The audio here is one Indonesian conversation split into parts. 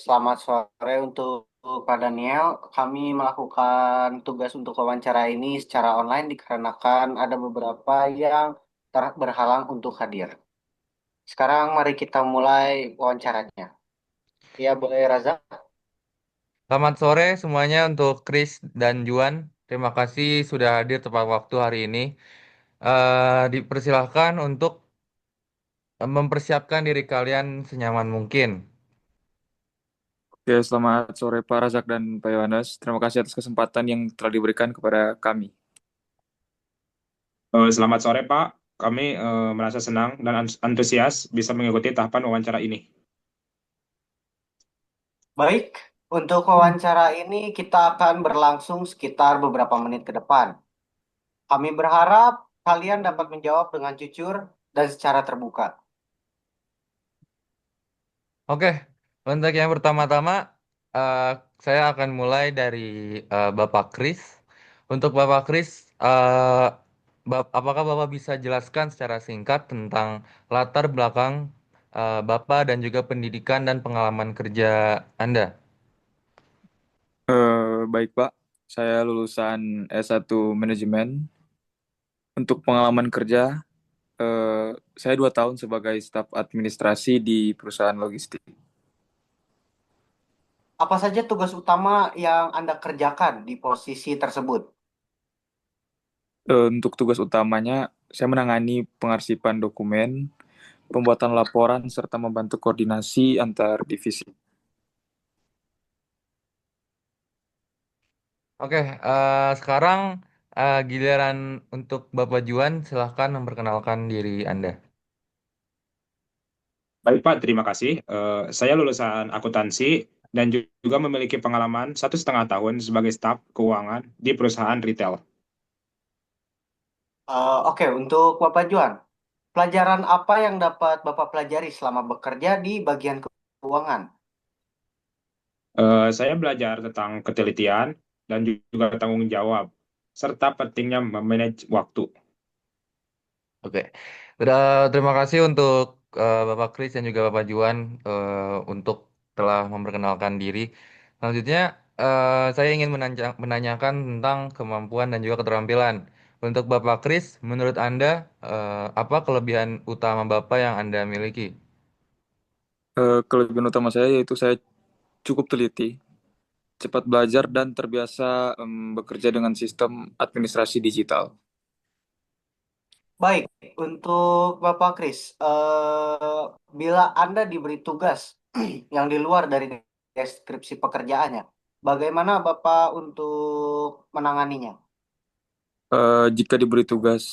Selamat sore untuk Pak Daniel. Kami melakukan tugas untuk wawancara ini secara online dikarenakan ada beberapa yang berhalang untuk hadir. Sekarang mari kita mulai wawancaranya. Ya, boleh Raza. Selamat sore semuanya untuk Chris dan Juan. Terima kasih sudah hadir tepat waktu hari ini. Dipersilahkan untuk mempersiapkan diri kalian senyaman mungkin. Oke, selamat sore Pak Razak dan Pak Yohanes. Terima kasih atas kesempatan yang telah diberikan kepada kami. Selamat sore, Pak. Kami merasa senang dan antusias bisa mengikuti tahapan wawancara ini. Baik, untuk wawancara ini kita akan berlangsung sekitar beberapa menit ke depan. Kami berharap kalian dapat menjawab dengan jujur dan secara terbuka. Oke, untuk yang pertama-tama, eh, saya akan mulai dari Bapak Chris. Untuk Bapak Chris, apakah Bapak bisa jelaskan secara singkat tentang latar belakang Bapak dan juga pendidikan dan pengalaman kerja Anda? Baik Pak, saya lulusan S1 Manajemen. Untuk pengalaman kerja, saya 2 tahun sebagai staf administrasi di perusahaan logistik. Apa saja tugas utama yang Anda kerjakan di posisi tersebut? Untuk tugas utamanya, saya menangani pengarsipan dokumen, pembuatan laporan, serta membantu koordinasi antar divisi. Oke, sekarang giliran untuk Bapak Juan, silahkan memperkenalkan diri Anda. Baik, Pak. Terima kasih. Saya lulusan akuntansi dan juga memiliki pengalaman 1,5 tahun sebagai staf keuangan di perusahaan retail. Oke, untuk Bapak Juan, pelajaran apa yang dapat Bapak pelajari selama bekerja di bagian keuangan? Saya belajar tentang ketelitian dan juga tanggung jawab, serta pentingnya memanage waktu. Oke, udah terima kasih untuk Bapak Kris dan juga Bapak Juan untuk telah memperkenalkan diri. Selanjutnya, saya ingin menanyakan tentang kemampuan dan juga keterampilan. Untuk Bapak Kris, menurut Anda, apa kelebihan utama Bapak yang Anda miliki? Kelebihan utama saya yaitu saya cukup teliti, cepat belajar, dan terbiasa bekerja dengan sistem administrasi digital. Baik, untuk Bapak Kris, bila Anda diberi tugas yang di luar dari deskripsi pekerjaannya, bagaimana Bapak untuk menanganinya? Jika diberi tugas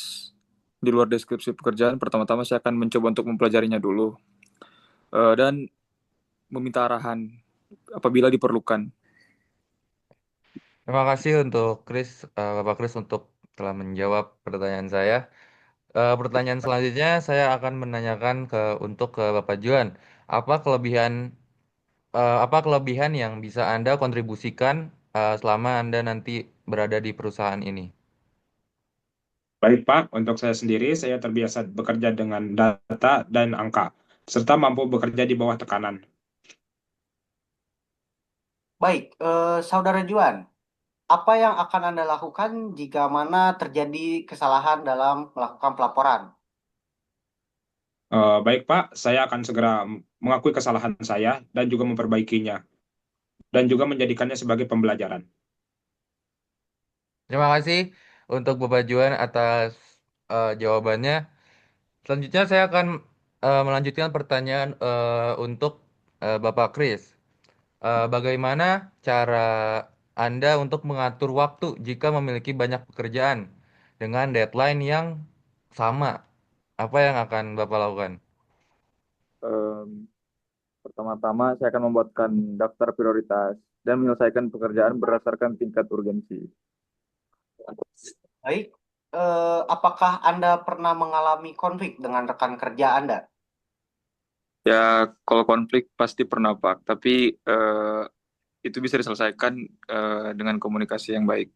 di luar deskripsi pekerjaan, pertama-tama saya akan mencoba untuk mempelajarinya dulu, dan meminta arahan apabila diperlukan. Terima kasih untuk Bapak Kris untuk telah menjawab pertanyaan saya. Pertanyaan selanjutnya saya akan menanyakan ke Bapak Juan, apa kelebihan apa kelebihan yang bisa Anda kontribusikan selama Anda nanti berada di perusahaan ini? Baik, Pak. Untuk saya sendiri, saya terbiasa bekerja dengan data dan angka, serta mampu bekerja di bawah tekanan. Baik, Saudara Juan, apa yang akan Anda lakukan jika mana terjadi kesalahan dalam melakukan pelaporan? Baik, Pak, saya akan segera mengakui kesalahan saya dan juga memperbaikinya, dan juga menjadikannya sebagai pembelajaran. Terima kasih untuk Bapak Juan atas jawabannya. Selanjutnya saya akan melanjutkan pertanyaan untuk Bapak Kris. Bagaimana cara Anda untuk mengatur waktu jika memiliki banyak pekerjaan dengan deadline yang sama? Apa yang akan Bapak lakukan? Em, Pertama-tama saya akan membuatkan daftar prioritas dan menyelesaikan pekerjaan berdasarkan tingkat urgensi. Baik, apakah Anda pernah mengalami konflik dengan rekan kerja Anda? Ya, kalau konflik pasti pernah Pak, tapi itu bisa diselesaikan dengan komunikasi yang baik.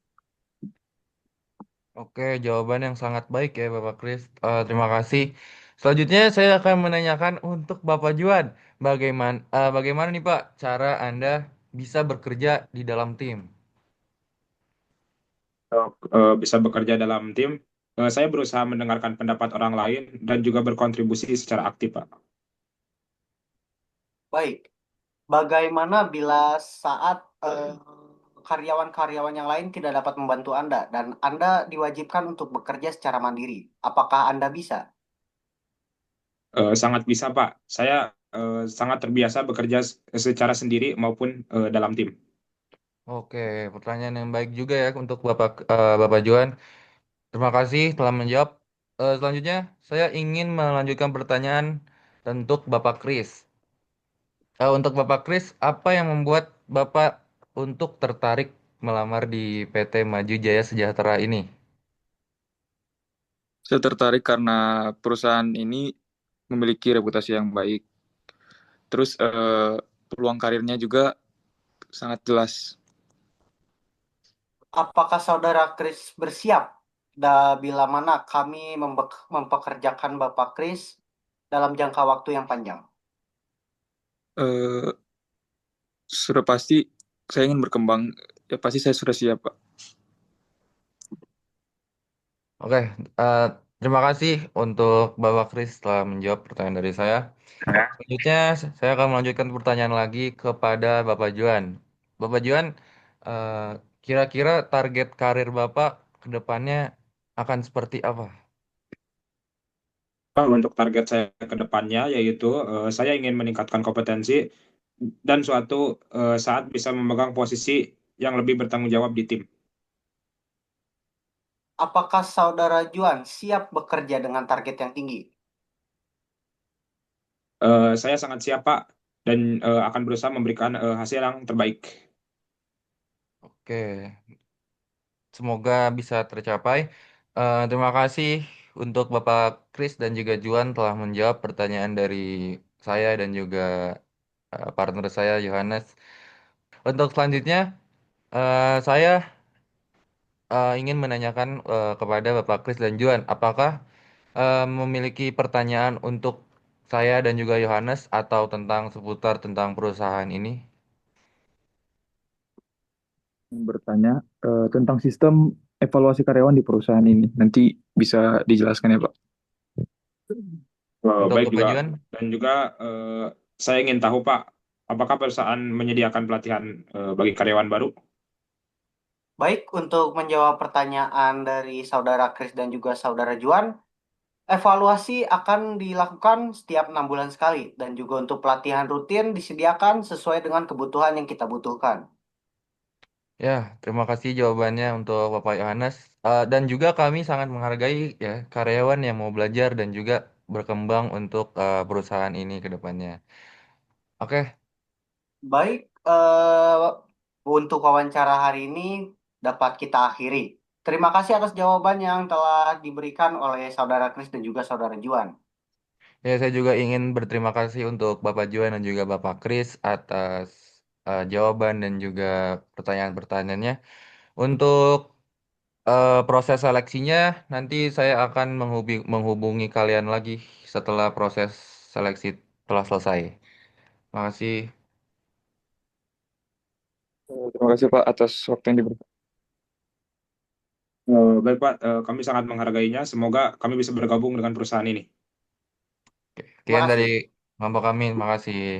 Oke, jawaban yang sangat baik ya Bapak Kris. Terima kasih. Selanjutnya saya akan menanyakan untuk Bapak Juan, bagaimana nih Pak cara Anda bisa bekerja di dalam tim? Bisa bekerja dalam tim, saya berusaha mendengarkan pendapat orang lain dan juga berkontribusi secara aktif, Pak. Baik, bagaimana bila saat karyawan-karyawan yang lain tidak dapat membantu Anda dan Anda diwajibkan untuk bekerja secara mandiri? Apakah Anda bisa? Sangat bisa, Pak. Saya sangat terbiasa bekerja secara sendiri maupun dalam tim. Oke, pertanyaan yang baik juga ya untuk Bapak Juan. Terima kasih telah menjawab. Selanjutnya, saya ingin melanjutkan pertanyaan untuk Bapak Kris. Untuk Bapak Kris, apa yang membuat Bapak untuk tertarik melamar di PT Maju Jaya Sejahtera ini? Saya tertarik karena perusahaan ini memiliki reputasi yang baik. Terus peluang karirnya juga sangat jelas. Apakah saudara Kris bersiap bila mana kami mempekerjakan Bapak Kris dalam jangka waktu yang panjang? Eh, Sudah pasti saya ingin berkembang. Ya pasti saya sudah siap, Pak. Oke, eh, terima kasih untuk Bapak Kris telah menjawab pertanyaan dari saya. Selanjutnya, saya akan melanjutkan pertanyaan lagi kepada Bapak Juan. Bapak Juan, eh, kira-kira target karir Bapak ke depannya akan seperti apa? Pak, untuk target saya ke depannya yaitu saya ingin meningkatkan kompetensi dan suatu saat bisa memegang posisi yang lebih bertanggung jawab di tim. Apakah saudara Juan siap bekerja dengan target yang tinggi? Saya sangat siap, Pak, dan akan berusaha memberikan hasil yang terbaik. Oke, semoga bisa tercapai. Terima kasih untuk Bapak Kris dan juga Juan telah menjawab pertanyaan dari saya dan juga partner saya Yohanes. Untuk selanjutnya, saya ingin menanyakan kepada Bapak Kris dan Juan, apakah memiliki pertanyaan untuk saya dan juga Yohanes atau tentang seputar tentang perusahaan ini? Bertanya tentang sistem evaluasi karyawan di perusahaan ini. Nanti bisa dijelaskan ya, Pak. Untuk Baik Bapak juga, Juan? dan juga saya ingin tahu, Pak, apakah perusahaan menyediakan pelatihan bagi karyawan baru? Baik, untuk menjawab pertanyaan dari saudara Kris dan juga saudara Juan, evaluasi akan dilakukan setiap 6 bulan sekali dan juga untuk pelatihan rutin disediakan sesuai dengan kebutuhan yang kita butuhkan. Ya, terima kasih jawabannya untuk Bapak Yohanes. Dan juga kami sangat menghargai ya karyawan yang mau belajar dan juga berkembang untuk perusahaan ini ke depannya. Oke, Baik, untuk wawancara hari ini dapat kita akhiri. Terima kasih atas jawaban yang telah diberikan oleh saudara Kris dan juga saudara Juan. ya saya juga ingin berterima kasih untuk Bapak Juan dan juga Bapak Kris atas jawaban dan juga pertanyaan-pertanyaannya. Untuk proses seleksinya nanti saya akan menghubungi kalian lagi setelah proses seleksi telah selesai. Terima kasih. Terima kasih, Pak, atas waktu yang diberikan. Baik, Pak, kami sangat menghargainya. Semoga kami bisa bergabung dengan perusahaan ini. Terima Sekian dari kasih. kelompok kami. Terima kasih.